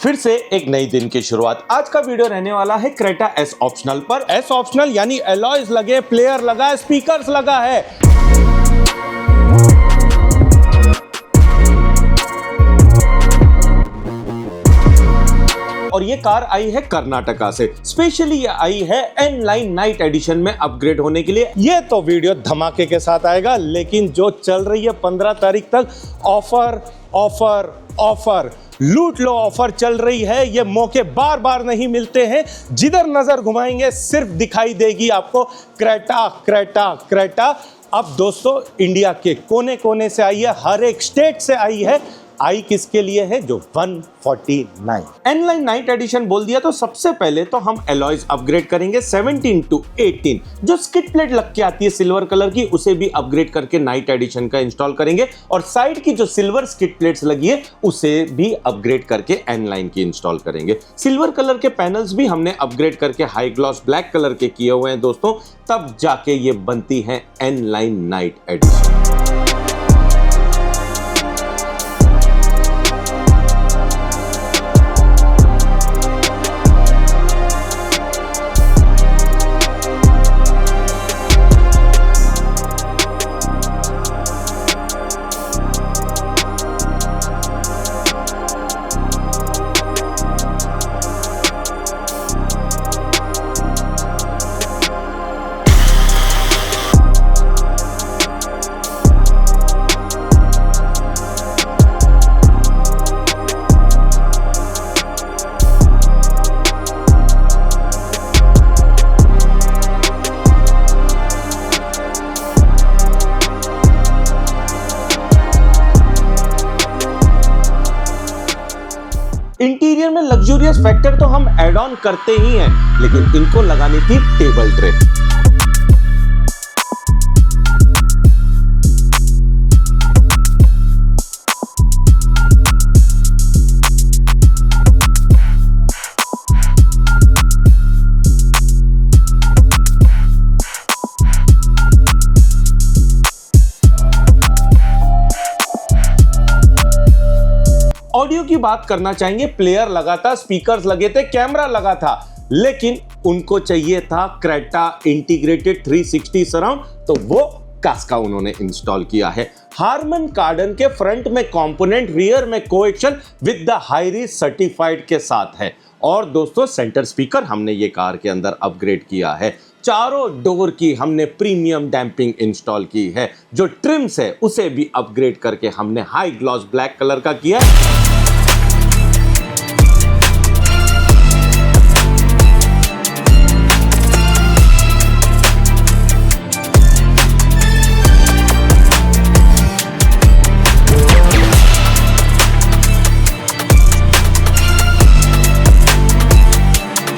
फिर से एक नई दिन की शुरुआत। आज का वीडियो रहने वाला है क्रेटा एस ऑप्शनल पर। एस ऑप्शनल यानी एलॉयज लगे, प्लेयर लगा है, स्पीकर्स लगा है। और ये कार आई है कर्नाटका से। स्पेशली ये आई है एन लाइन नाइट एडिशन में अपग्रेड होने के लिए। ये तो वीडियो धमाके के साथ आएगा, लेकिन जो चल रही है 15 तारीख तक ऑफर ऑफर ऑफर, लूट लो ऑफर चल रही है। ये मौके बार बार नहीं मिलते हैं। जिधर नजर घुमाएंगे सिर्फ दिखाई देगी आपको क्रेटा क्रेटा क्रेटा। अब दोस्तों इंडिया के कोने कोने से आई है, हर एक स्टेट से आई है। आई किसके लिए है? जो 149 एनलाइन नाइट एडिशन बोल दिया तो सबसे पहले तो हम एलॉयज अपग्रेड करेंगे 17 to 18। जो स्किड प्लेट लग के आती है सिल्वर कलर की, उसे भी अपग्रेड करके नाइट एडिशन का इंस्टॉल करेंगे। और साइड की जो सिल्वर स्किड प्लेट्स लगी है उसे भी अपग्रेड करके एनलाइन की इंस्टॉल करेंगे। सिल्वर कलर के पैनल्स भी हमने अपग्रेड करके हाई ग्लॉस ब्लैक कलर के किए हुए हैं दोस्तों, तब जाके ये बनती है एनलाइन नाइट एडिशन। इंटीरियर में लग्जूरियस फैक्टर तो हम ऐड ऑन करते ही हैं, लेकिन इनको लगानी थी टेबल ट्रे। ऑडियो की बात करना चाहेंगे, प्लेयर लगा था, स्पीकर्स लगे थे, कैमरा लगा था, लेकिन उनको चाहिए था क्रेटा इंटीग्रेटेड 360 सराउंड, तो वो कास्का उन्होंने इंस्टॉल किया है। हार्मन कार्डन के फ्रंट में कंपोनेंट, रियर में कोएक्शन विद द हाईरी सर्टिफाइड के साथ है। और दोस्तों सेंटर स्पीकर हमने ये कार के अंदर अपग्रेड किया है। चारों डोर की हमने प्रीमियम डैंपिंग इंस्टॉल की है। जो ट्रिम्स है उसे भी अपग्रेड करके हमने हाई ग्लॉस ब्लैक कलर का किया है।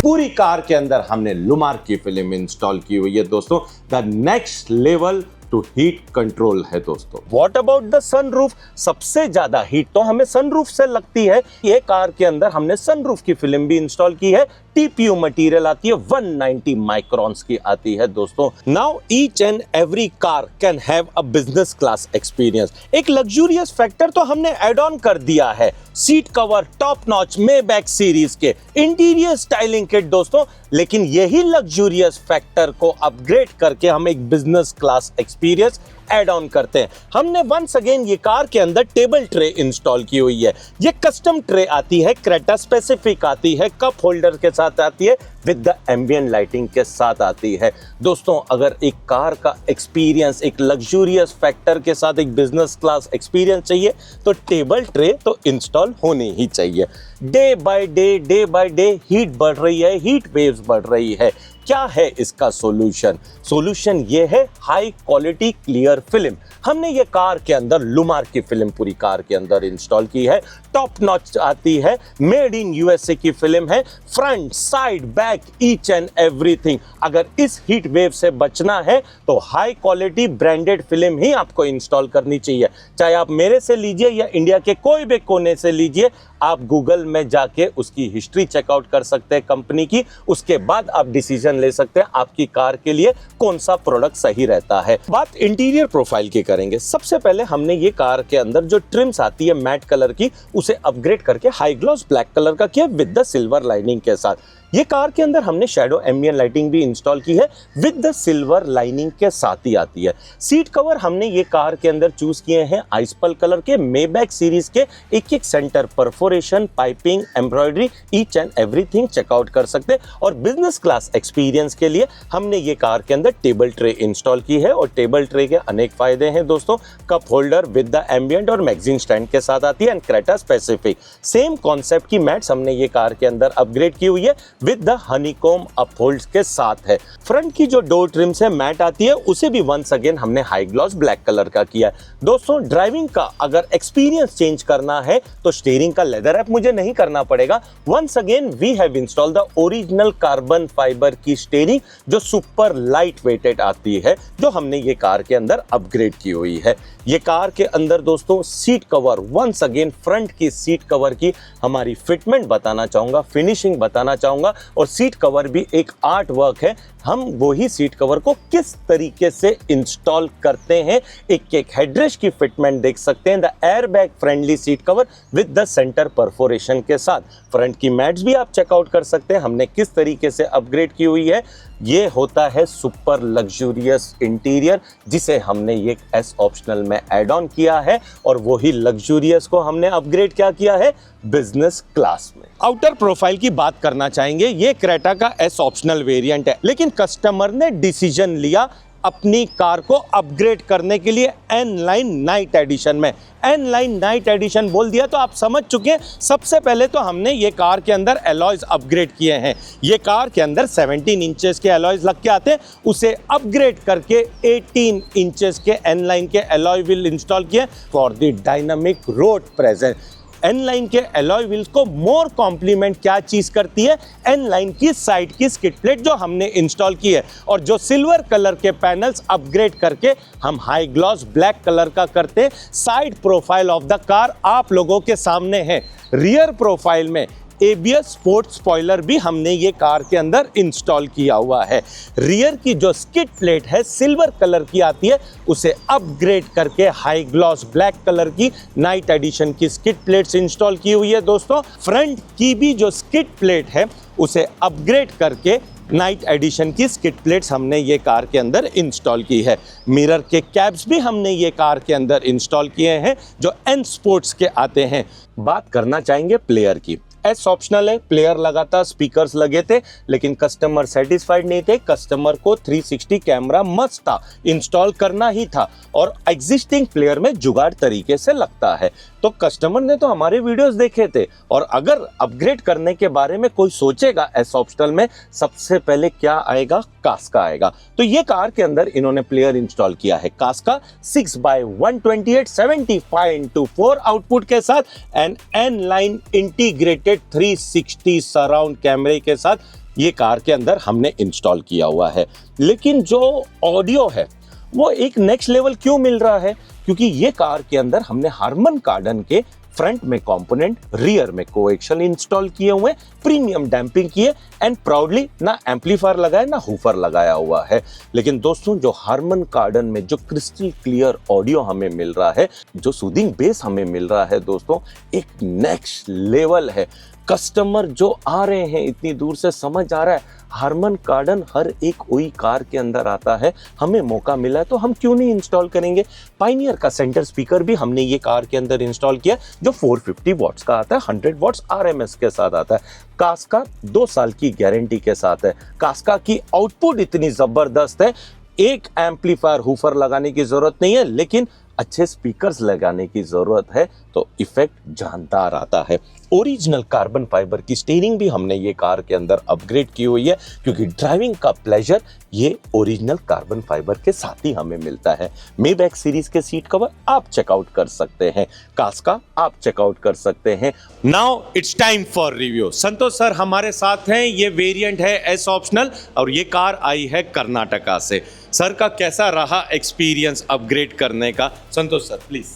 पूरी कार के अंदर हमने लुमार की फिल्म इंस्टॉल की हुई है दोस्तों। The next level to heat control है दोस्तों। What about the sunroof? सबसे ज्यादा हीट तो हमें सनरूफ से लगती है। ये कार के अंदर हमने सनरूफ की फिल्म भी इंस्टॉल की है। टीपीयू मटेरियल आती है, 190 माइक्रॉन्स की आती है दोस्तों। Now each and every car can have a business class experience. एक लग्जूरियस फैक्टर तो हमने ऐड ऑन कर दिया है। Seat cover top notch Maybach series के, इंटीरियर स्टाइलिंग किट दोस्तों। लेकिन यही लग्जूरियस फैक्टर को अपग्रेड करके हम एक business class experience add on करते हैं। हमने वंस अगेन ये कार के अंदर टेबल ट्रे इंस्टॉल की हुई है। ये कस्टम ट्रे आती है, क्रेटा स्पेसिफिक आती है, कप होल्डर के साथ आती है, विद द एम्बिएंट लाइटिंग के साथ आती है। दोस्तों अगर एक कार का एक्सपीरियंस एक लग्जूरियस फैक्टर के साथ एक बिजनेस क्लास एक्सपीरियंस चाहिए तो टेबल ट्रे तो इंस्टॉल होनी ही चाहिए। डे बाय डे हीट बढ़ रही है, हीट वेव्स बढ़ रही है। क्या है इसका सॉल्यूशन? सॉल्यूशन ये है हाई क्वालिटी क्लियर फिल्म। हमने ये कार के अंदर लुमार की फिल्म पूरी कार के अंदर इंस्टॉल की है। टॉप नॉच आती है, मेड इन यूएसए की फिल्म है। Front side back each and everything. अगर इस हीट वेव से बचना है तो हाई क्वालिटी ब्रांडेड फिल्म ही आपको इंस्टॉल करनी चाहिए। चाहे आप मेरे से लीजिए या इंडिया के कोई भी कोने से लीजिए, आप गूगल में जाके उसकी हिस्ट्री चेकआउट कर सकते हैं कंपनी की। उसके बाद आप डिसीजन ले सकते हैं आपकी कार के लिए कौन सा प्रोडक्ट सही रहता है। बात इंटीरियर प्रोफाइल की करेंगे। सबसे पहले हमने ये कार के अंदर जो ट्रिम्स आती है मैट कलर की, उसे अपग्रेड करके हाई ग्लॉस ब्लैक कलर का किया विद द सिल्वर लाइनिंग के साथ। ये कार के अंदर हमने शैडो एम्बिएंट लाइटिंग भी इंस्टॉल की है विद द सिल्वर लाइनिंग के साथ ही आती है। सीट कवर हमने ये कार के अंदर चूज किए हैं आइसपल कलर के मेबैक सीरीज के, एक एक centre perforation, piping, embroidery, each and everything check out कर सकते हैं। और बिजनेस क्लास एक्सपीरियंस के लिए हमने ये कार के अंदर टेबल ट्रे इंस्टॉल की है और टेबल ट्रे के अनेक फायदे हैं दोस्तों। Cup holder with the ambient और मैगजीन स्टैंड के साथ आती है and Creta specific same concept की मैट्स हमने ये कार के अंदर अपग्रेड की हुई है विद द हनीकॉम अपहोल्ड्स के साथ है। फ्रंट की जो डोर ट्रिम से मैट आती है उसे भी वंस अगेन हमने हाई ग्लॉस ब्लैक कलर का किया है। दोस्तों ड्राइविंग का अगर एक्सपीरियंस चेंज करना है तो स्टीयरिंग का लेदर रैप मुझे नहीं करना पड़ेगा। Once again we have installed the original carbon fibre की स्टीयरिंग जो सुपर लाइट वेटेड आती है, जो हमने ये कार के अंदर अपग्रेड की हुई है। ये कार के अंदर दोस्तों seat cover, once again front की सीट कवर की हमारी फिटमेंट बताना चाहूंगा, फिनिशिंग बताना चाहूंगा। और सीट कवर भी एक आर्ट वर्क है। हम वही सीट कवर को किस तरीके से इंस्टॉल करते हैं, एक एक हेडरेस्ट की फिटमेंट देख सकते हैं। The airbag friendly seat cover with the centre perforation के साथ। फ्रंट की मैट्स भी आप चेकआउट कर सकते हैं हमने किस तरीके से अपग्रेड की हुई है। ये होता है सुपर लग्जूरियस इंटीरियर जिसे हमने ये एस ऑप्शनल में ऐड ऑन किया है और वही लग्जूरियस को हमने अपग्रेड क्या किया है बिजनेस क्लास में। आउटर प्रोफाइल की बात करना चाहेंगे, ये क्रेटा का एस ऑप्शनल वेरिएंट है, लेकिन कस्टमर ने डिसीजन लिया अपनी कार को अपग्रेड करने के लिए एन लाइन नाइट एडिशन में। एन लाइन नाइट एडिशन बोल दिया तो आप समझ चुके हैं। सबसे पहले तो हमने ये कार के अंदर एलॉयज अपग्रेड किए हैं। ये कार के अंदर 17 इंचेस के एलॉयज लग के आते हैं, उसे अपग्रेड करके 18 इंचेस के एन लाइन के एलॉय व्हील इंस्टॉल किए for the dynamic road presence. N line के एलॉय व्हील्स को मोर कॉम्प्लीमेंट क्या चीज करती है, एन लाइन की साइड की स्किड प्लेट जो हमने इंस्टॉल की है और जो सिल्वर कलर के पैनल्स अपग्रेड करके हम हाई ग्लॉस ब्लैक कलर का करते हैं। Side profile of the car आप लोगों के सामने है। रियर प्रोफाइल में एबीएस स्पोर्ट्स स्पॉइलर भी हमने ये कार के अंदर इंस्टॉल किया हुआ है। रियर की जो स्किड प्लेट है सिल्वर कलर की आती है, उसे अपग्रेड करके हाई ग्लॉस ब्लैक कलर की नाइट एडिशन की स्किड प्लेट्स इंस्टॉल की हुई है दोस्तों। फ्रंट की भी जो स्किड प्लेट है उसे अपग्रेड करके नाइट एडिशन की स्किड प्लेट्स हमने ये कार के अंदर इंस्टॉल की है। मिरर के कैप्स भी हमने ये कार के अंदर इंस्टॉल किए हैं जो एन स्पोर्ट्स के आते हैं। बात करना चाहेंगे प्लेयर की। एस ऑप्शनल है, प्लेयर लगा था, स्पीकर्स लगे थे, लेकिन कस्टमर सेटिस्फाइड नहीं थे। कस्टमर को 360 कैमरा मस्ट था, इंस्टॉल करना ही था और एग्जिस्टिंग प्लेयर में जुगाड़ तरीके से लगता है। तो कस्टमर ने तो हमारे वीडियोस देखे थे और अगर अपग्रेड करने के बारे में कोई सोचेगा एस ऑप्शनल में, सबसे पहले क्या आएगा, कास्का आएगा। तो ये कार के अंदर इन्होंने प्लेयर इंस्टॉल किया है कास्का 6x128 75x4 आउटपुट के साथ and N line integrated 360 surround कैमरे के साथ ये कार के अंदर हमने इंस्टॉल किया हुआ है। लेकिन जो ऑडियो है वो एक नेक्स्ट लेवल क्यों मिल रहा है, क्योंकि ये कार के अंदर हमने हार्मन कार्डन के फ्रंट में कंपोनेंट, रियर में कोएक्सल इंस्टॉल किए हुए, प्रीमियम डैम्पिंग किए एंड प्राउडली ना एम्पलीफायर लगाया ना हूफर लगाया हुआ है। लेकिन दोस्तों जो हार्मन कार्डन में जो क्रिस्टल क्लियर ऑडियो हमें मिल रहा है, जो सूदिंग बेस हमें मिल रहा है दोस्तों, एक नेक्स्ट लेवल है। कस्टमर जो आ रहे हैं इतनी दूर से, समझ आ रहा है हार्मन कार्डन हर एक ओई कार के अंदर आता है, हमें मौका मिला है तो हम क्यों नहीं इंस्टॉल करेंगे। पाइनियर का सेंटर स्पीकर भी हमने ये कार के अंदर इंस्टॉल किया जो 450 वॉट्स का आता है, 100 वॉट्स आरएमएस के साथ आता है। कास्का 2 साल की गारंटी के साथ है। कास्का की आउटपुट इतनी जबरदस्त है, एक एम्पलीफायर हूफर लगाने की जरूरत नहीं है, लेकिन अच्छे स्पीकर्स लगाने की जरूरत है तो इफेक्ट जानदार आता है। ओरिजिनल कार्बन फाइबर की स्टीयरिंग भी हमने ये कार के अंदर अपग्रेड की हुई है, क्योंकि ड्राइविंग का प्लेजर ये ओरिजिनल कार्बन फाइबर के साथ ही हमें मिलता है। मेबैक सीरीज के सीट कवर आप चेकआउट कर सकते हैं, कास्का आप चेकआउट कर सकते हैं। Now it's time for review. Santosh sir हमारे साथ हैं, ये वेरिएंट है एस ऑप्शनल और ये कार आई है कर्नाटका से। सर का कैसा रहा एक्सपीरियंस अपग्रेड करने का? संतोष सर प्लीज।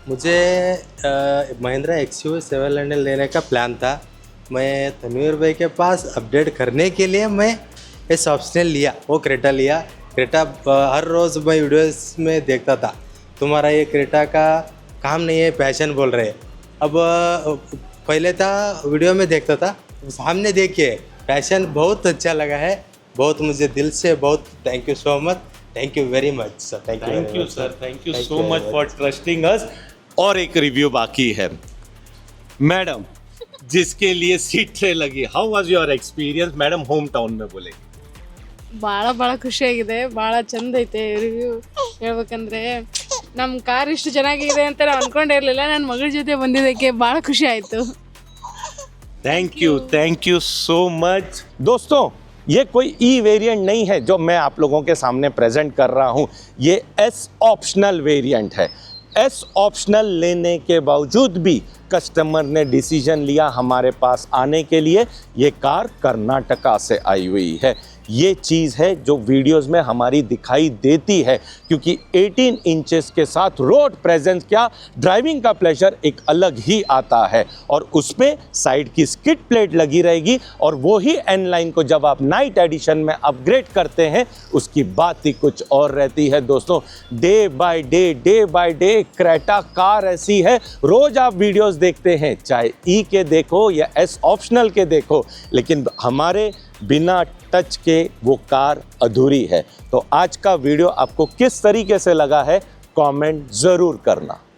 मुझे महिंद्रा XUV 700 लेने का प्लान था। मैं तनवीर भाई के पास अपडेट करने के लिए मैं इस ऑप्शनल लिया, वो क्रेटा लिया। क्रेटा हर रोज़ मैं वीडियोस में देखता था, तुम्हारा ये क्रेटा का काम नहीं है, पैशन बोल रहे हैं। अब पहले था वीडियो में देखता था, सामने देखिए पैशन बहुत अच्छा लगा है, बहुत मुझे दिल से बहुत thank you so much, thank you very much sir, thank you sir, thank you so much for trusting us. और एक रिव्यू बाकी है मैडम, जिसके लिए सीट ट्रे लगी, how was your experience madam home town में बोले? ಭಾಳ ಖುಷಿಯಾಗಿದೆ, ಭಾಳ ಚಂದ ಐತೆ ರಿವ್ಯೂ. ಹೇಳ್ಬೇಕಂದ್ರೆ ನಮ್ಮ ಕಾರ್ ಇಷ್ಟು ಚೆನ್ನಾಗಿದೆ ಅಂತ ನಾನು ಅನ್ಕೊಂಡೇ ಇರಲಿಲ್ಲ. ನನ್ನ ಮಗಳ ಜೊತೆ ಬಂದಿದ್ದಕ್ಕೆ ಭಾಳ ಖುಷಿ ಆಯಿತು. Thank you so much. दोस्तों, ये कोई ई वेरिएंट नहीं है जो मैं आप लोगों के सामने प्रेजेंट कर रहा हूँ, ये एस ऑप्शनल वेरिएंट है। एस ऑप्शनल लेने के बावजूद भी कस्टमर ने डिसीजन लिया हमारे पास आने के लिए। ये कार कर्नाटका से आई हुई है। ये चीज़ है जो वीडियोस में हमारी दिखाई देती है, क्योंकि 18 इंचेस के साथ रोड प्रेजेंस, क्या ड्राइविंग का प्लेजर एक अलग ही आता है। और उसमें साइड की स्किड प्लेट लगी रहेगी, और वो ही एन लाइन को जब आप नाइट एडिशन में अपग्रेड करते हैं उसकी बात ही कुछ और रहती है। दोस्तों, day by day Creta car ऐसी है, रोज आप वीडियोस देखते हैं, चाहे ई के देखो या एस ऑप्शनल के देखो, लेकिन हमारे बिना टच के वो कार अधूरी है। तो आज का वीडियो आपको किस तरीके से लगा है, कमेंट ज़रूर करना।